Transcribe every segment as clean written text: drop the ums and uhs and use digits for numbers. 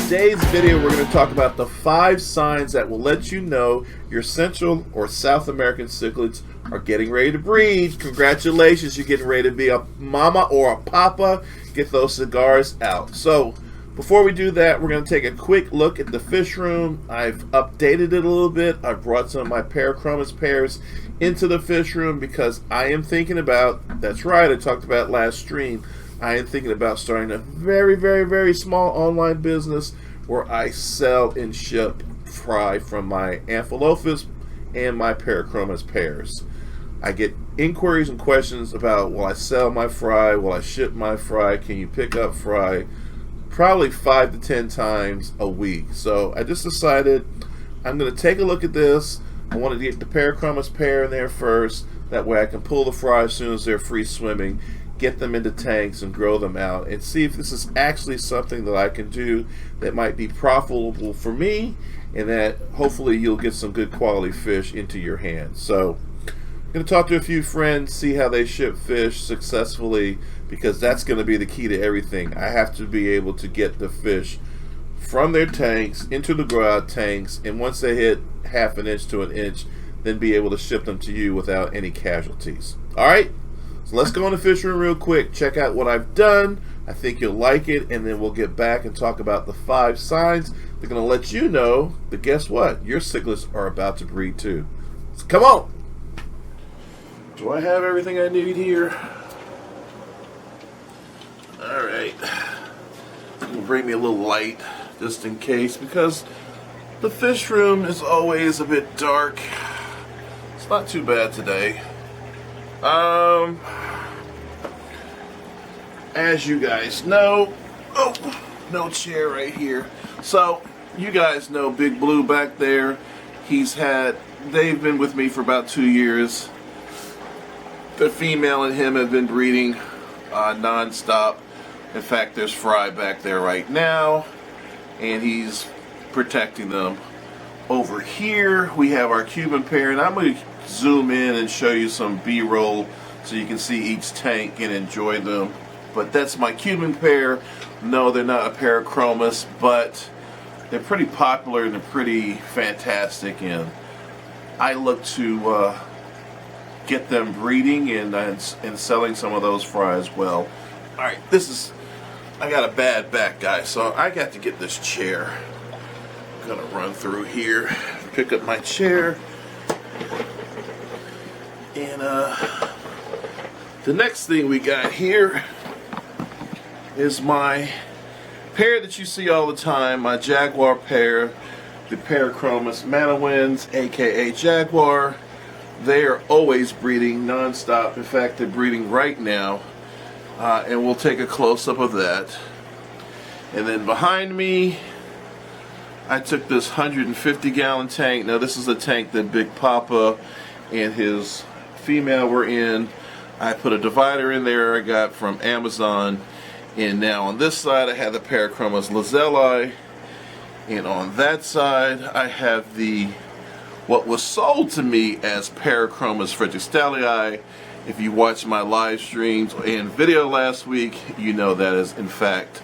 today's video, we're going to talk about the 5 signs that will let you know your Central or South American cichlids are getting ready to breed. Congratulations, you're getting ready to be a mama or a papa. Get those cigars out. So, before we do that, we're going to take a quick look at the fish room. I've updated it a little bit. I've brought some of my Parachromis pairs into the fish room because I am thinking about, that's right, I talked about last stream, I am thinking about starting a very, very, very small online business where I sell and ship fry from my Amphilophus and my Parachromis pairs. I get inquiries and questions about, will I sell my fry? Will I ship my fry? Can you pick up fry? Probably 5 to 10 times a week. So I just decided I'm going to take a look at this. I wanted to get the Parachromis pair in there first. That way I can pull the fry as soon as they're free swimming, get them into tanks and grow them out, and see if this is actually something that I can do that might be profitable for me, and that hopefully you'll get some good quality fish into your hands. So I'm going to talk to a few friends, see how they ship fish successfully, because that's going to be the key to everything. I have to be able to get the fish from their tanks into the grow out tanks, and once they hit half an inch to an inch, then be able to ship them to you without any casualties. Alright, so let's go in the fish room real quick, check out what I've done. I think you'll like it, and then we'll get back and talk about the 5 signs that are going to let you know that guess what? Your cichlids are about to breed too. So come on! Do I have everything I need here? Alright. Bring me a little light just in case, because the fish room is always a bit dark. It's not too bad today. As you guys know, no chair right here. So you guys know Big Blue back there. They've been with me for about 2 years. The female and him have been breeding non-stop. In fact, there's Fry back there right now, and he's protecting them. Over here, we have our Cuban pair, and I'm going to zoom in and show you some B-roll so you can see each tank and enjoy them. But that's my Cuban pair. No, they're not a Parachromis, but they're pretty popular and they're pretty fantastic, and I look to get them breeding and selling some of those fry as well. Alright, I got a bad back, guys, so I got to get this chair. I'm gonna run through here, pick up my chair, and the next thing we got here is my pair that you see all the time, my Jaguar pair, the Parachromis Manawins, aka Jaguar. They are always breeding non-stop. In fact, they're breeding right now. And we'll take a close-up of that. And then behind me, I took this 150-gallon tank. Now this is a tank that Big Papa and his female were in. I put a divider in there I got from Amazon. And now on this side I have the Parachromis Lazelli. And on that side I have what was sold to me as Parachromis fritistellii. If you watched my live streams and video last week, you know that is in fact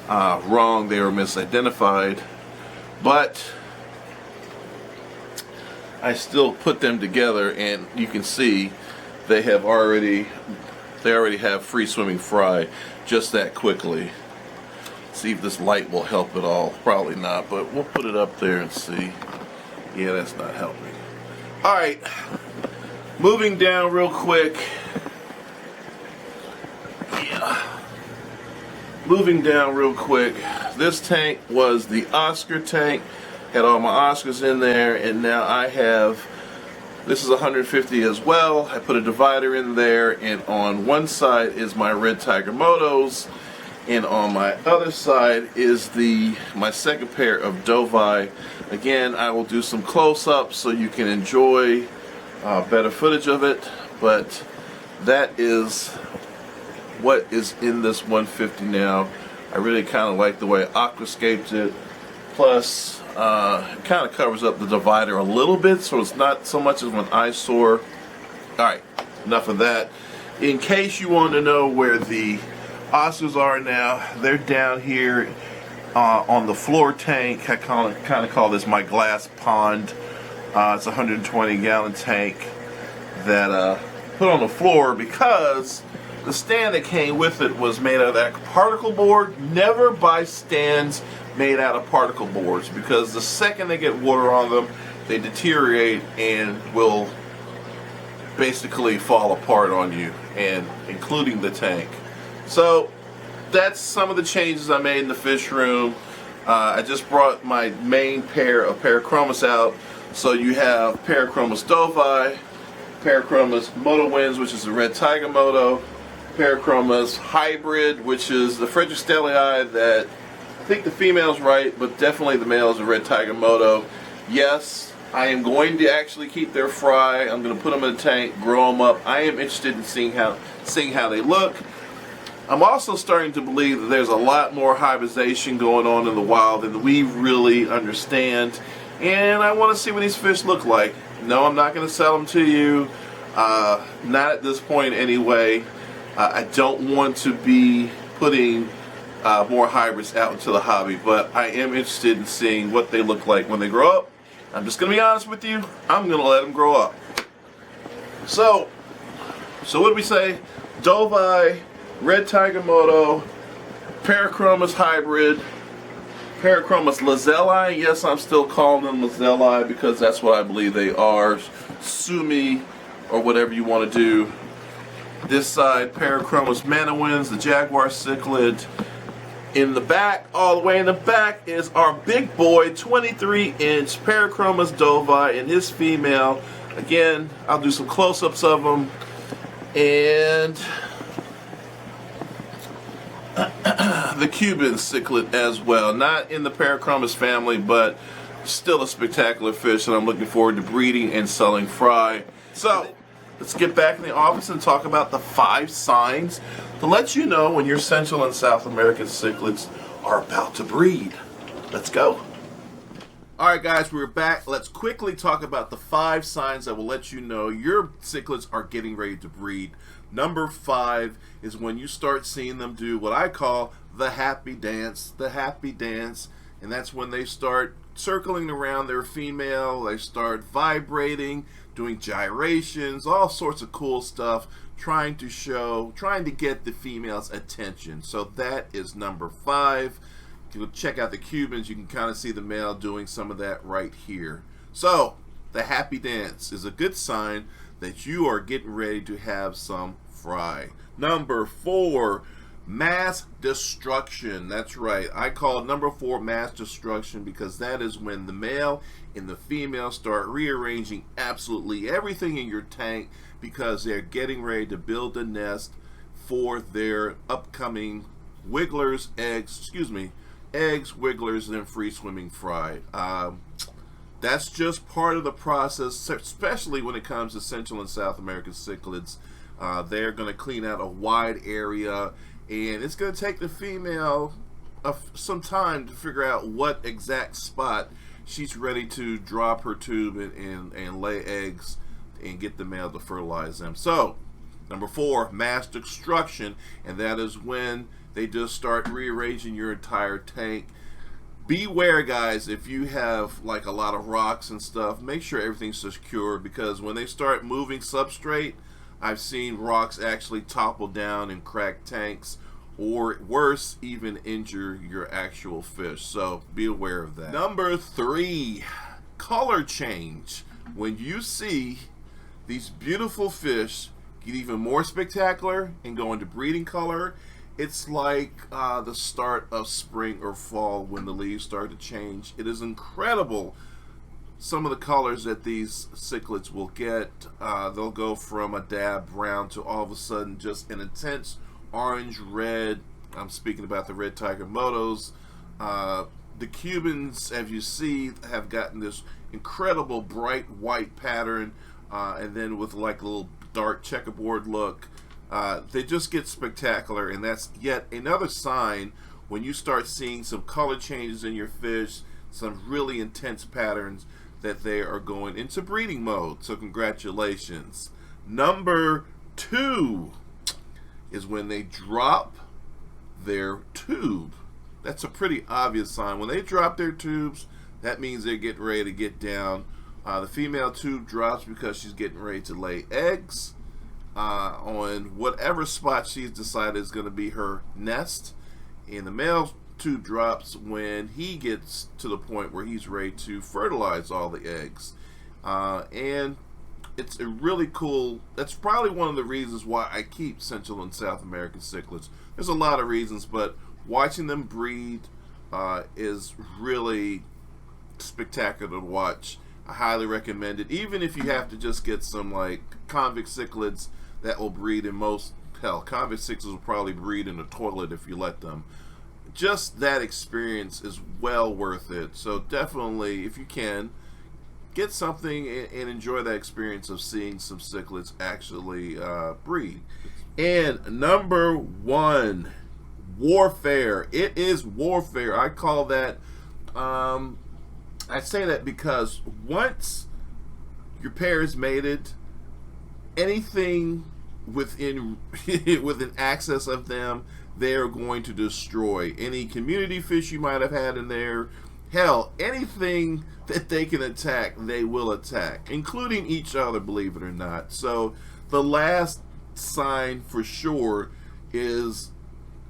wrong. They were misidentified. But I still put them together, and you can see they already have free swimming fry just that quickly. See if this light will help at all. Probably not, but we'll put it up there and see. Yeah, that's not helping. Alright, moving down real quick. Moving down real quick. This tank was the Oscar tank. Had all my Oscars in there, and now I have, this is 150 as well. I put a divider in there, and on one side is my Red Tiger Motos, and on my other side is my second pair of Dovii. Again, I will do some close-ups so you can enjoy better footage of it, but that is what is in this 150 now. I really kind of like the way I aquascaped it. Plus, it kind of covers up the divider a little bit, so it's not so much of an eyesore. Alright, enough of that. In case you want to know where the Oscars are now, they're down here on the floor tank. I kind of call this my glass pond. It's a 120-gallon tank that put on the floor because the stand that came with it was made out of that particle board. Never buy stands made out of particle boards, because the second they get water on them, they deteriorate and will basically fall apart on you, and including the tank. So that's some of the changes I made in the fish room. I just brought my main pair of Parachromis out. So you have Parachromis Dovii, Parachromis Moto Winds, which is the red tiger moto, Parachromis Hybrid, which is the Frederick Stellii that I think the female's right, but definitely the male is a red tiger moto. Yes, I am going to actually keep their fry. I'm going to put them in a tank, grow them up. I am interested in seeing how they look. I'm also starting to believe that there's a lot more hybridization going on in the wild than we really understand, and I want to see what these fish look like. No, I'm not going to sell them to you, not at this point anyway. I don't want to be putting more hybrids out into the hobby, but I am interested in seeing what they look like when they grow up. I'm just going to be honest with you, I'm going to let them grow up. So what did we say? Dovii, red tiger moto, Parachromis Hybrid, Parachromis Lazellii. Yes, I'm still calling them Lazellii because that's what I believe they are. Sue me or whatever you want to do. This side, Parachromis Manawins, the Jaguar cichlid. In the back, all the way in the back, is our big boy, 23-inch Parachromis Dovii and his female. Again, I'll do some close-ups of them. And the Cuban cichlid as well. Not in the Parachromis family, but still a spectacular fish, and I'm looking forward to breeding and selling fry. So, let's get back in the office and talk about the 5 signs to let you know when your Central and South American cichlids are about to breed. Let's go. Alright guys, we're back. Let's quickly talk about the 5 signs that will let you know your cichlids are getting ready to breed. Number 5 is when you start seeing them do what I call the happy dance. The happy dance. And that's when they start circling around their female, they start vibrating, doing gyrations, all sorts of cool stuff, trying to get the female's attention. So that is number 5. If you check out the Cubans, you can kind of see the male doing some of that right here. So the happy dance is a good sign that you are getting ready to have some fry. Number 4, mass destruction. That's right, I call number 4 mass destruction because that is when the male and the female start rearranging absolutely everything in your tank because they're getting ready to build a nest for their upcoming wigglers, eggs, wigglers, and then free swimming fry. That's just part of the process, especially when it comes to Central and South American cichlids. They're going to clean out a wide area, and it's going to take the female some time to figure out what exact spot she's ready to drop her tube and lay eggs and get the male to fertilize them. So, number 4, mass destruction, and that is when they just start rearranging your entire tank. Beware guys, if you have like a lot of rocks and stuff, make sure everything's secure, because when they start moving substrate, I've seen rocks actually topple down and crack tanks, or worse, even injure your actual fish. So be aware of that. Number 3, color change. When you see these beautiful fish get even more spectacular and go into breeding color, it's like the start of spring or fall when the leaves start to change. It is incredible some of the colors that these cichlids will get. They'll go from a dab brown to all of a sudden just an intense orange red. I'm speaking about the red tiger motos. The Cubans, as you see, have gotten this incredible bright white pattern, and then with like a little dark checkerboard look. They just get spectacular, and that's yet another sign when you start seeing some color changes in your fish, some really intense patterns, that they are going into breeding mode. So congratulations. Number 2 is when they drop their tube. that's a pretty obvious sign. When they drop their tubes, that means they're getting ready to get down. The female tube drops because she's getting ready to lay eggs on whatever spot she's decided is going to be her nest. And the male tube drops when he gets to the point where he's ready to fertilize all the eggs. And it's a really cool, that's probably one of the reasons why I keep Central and South American cichlids. There's a lot of reasons, but watching them breed is really spectacular to watch. I highly recommend it, even if you have to just get some like convict cichlids that will breed in most, hell, convict cichlids will probably breed in the toilet if you let them. Just that experience is well worth it. So definitely, if you can, get something and enjoy that experience of seeing some cichlids actually breed. And number one, warfare. It is warfare. I call that, I say that because once your pair is mated, anything within within access of them, they are going to destroy. Any community fish you might have had in there, hell, anything that they can attack, they will attack, including each other, believe it or not. So the last sign for sure is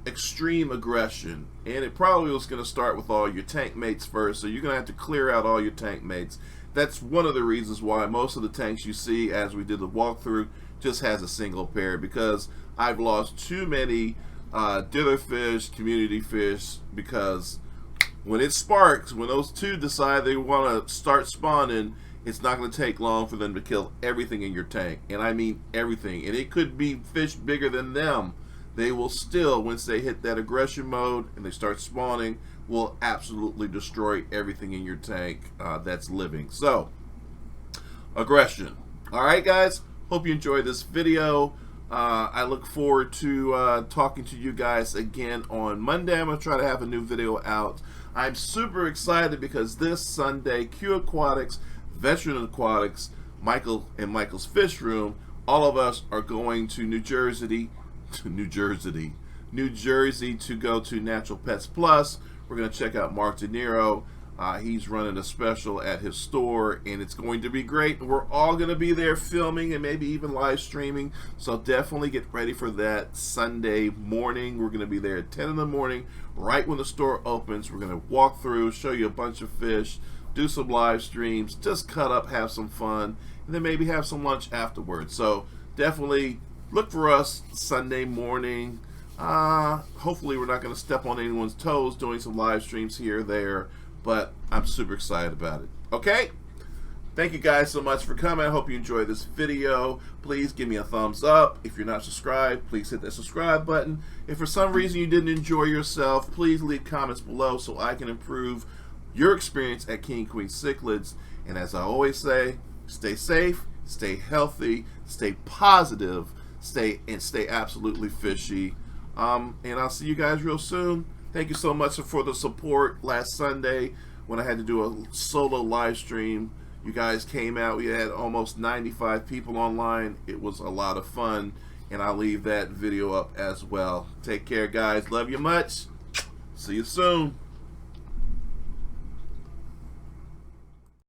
extreme aggression, and it probably was going to start with all your tank mates first, so you're going to have to clear out all your tank mates. That's one of the reasons why most of the tanks you see as we did the walkthrough just has a single pair, because I've lost too many dither fish, community fish, because when it sparks, when those two decide they want to start spawning, it's not going to take long for them to kill everything in your tank, and I mean everything. And it could be fish bigger than them. They will still, once they hit that aggression mode and they start spawning, will absolutely destroy everything in your tank that's living. So, aggression. Alright guys, hope you enjoyed this video. I look forward to talking to you guys again on Monday. I'm going to try to have a new video out. I'm super excited because this Sunday, Q Aquatics, Veteran Aquatics, Michael and Michael's Fish Room, all of us are going to New Jersey to go to Natural Pets Plus. We're going to check out Mark De Niro. He's running a special at his store, and it's going to be great. We're all going to be there filming and maybe even live streaming, so definitely get ready for that Sunday morning. We're going to be there at 10 in the morning, right when the store opens. We're going to walk through, show you a bunch of fish, do some live streams, just cut up, have some fun, and then maybe have some lunch afterwards. So definitely look for us Sunday morning. Hopefully we're not going to step on anyone's toes doing some live streams here or there, but I'm super excited about it. Okay? Thank you guys so much for coming. I hope you enjoyed this video. Please give me a thumbs up. If you're not subscribed, please hit that subscribe button. If for some reason you didn't enjoy yourself, please leave comments below so I can improve your experience at King Queen Cichlids. And as I always say, stay safe, stay healthy, stay positive, stay absolutely fishy. And I'll see you guys real soon. Thank you so much for the support last Sunday when I had to do a solo live stream. You guys came out. We had almost 95 people online. It was a lot of fun, and I'll leave that video up as well. Take care, guys. Love you much. See you soon.